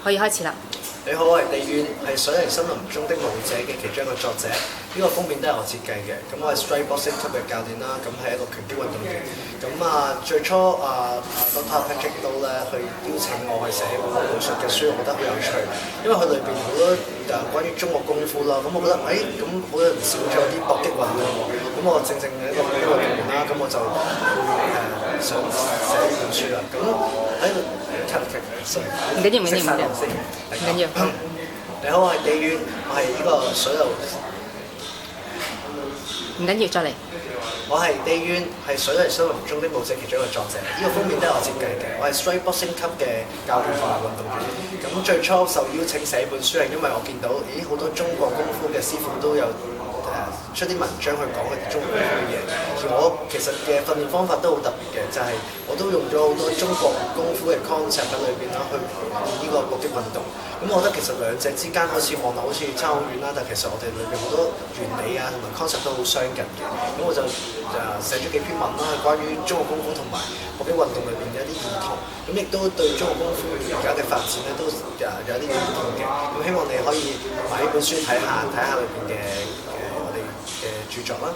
可以開始啦。你好，我係地遠，係水泥森林中的武者嘅其中一個作者。呢個封面都係我設計嘅。咁我係 Strike Boxing 級嘅教練啦，咁係一個拳擊運動員。咁最初Dr. Patrick 都咧去邀請我去寫一本武術嘅書，我覺得好有趣，因為佢裏邊好多關於中國功夫啦。咁我覺得咁好多人少咗啲搏擊運動喎。咁我正正係一個搏擊運動員啦，咁我就想寫呢本書啦。咁喺度唔緊要，唔緊要，唔緊要。你好，我係地遠，我係呢個水流。唔緊要，再嚟。我係地遠，係水泥森林中的武者其中一個作者。呢個封面都係我設計嘅。我係 Strike Boxing 級嘅教練同埋運動員。咁最初受邀請寫本書係因為我見到，好多中國功夫嘅師傅都有出啲文章去講佢哋中國功夫嘅嘢。而我其實嘅訓練方法都好特別嘅，就係我都用咗好多中國功夫嘅 concept 喺裏邊啦，去練呢個搏擊運動。咁我覺得其實兩者之間好似望落好似差好遠啦，但其實我哋裏邊好多原理同埋 concept 都好相近嘅。咁我就寫咗幾篇文啦，係關於中國功夫同埋搏擊運動裏邊嘅一啲異同。咁亦都對中國功夫而家嘅發展咧都有一啲異同嘅。咁希望你可以買呢本書睇下裏邊嘅我哋嘅著作啦。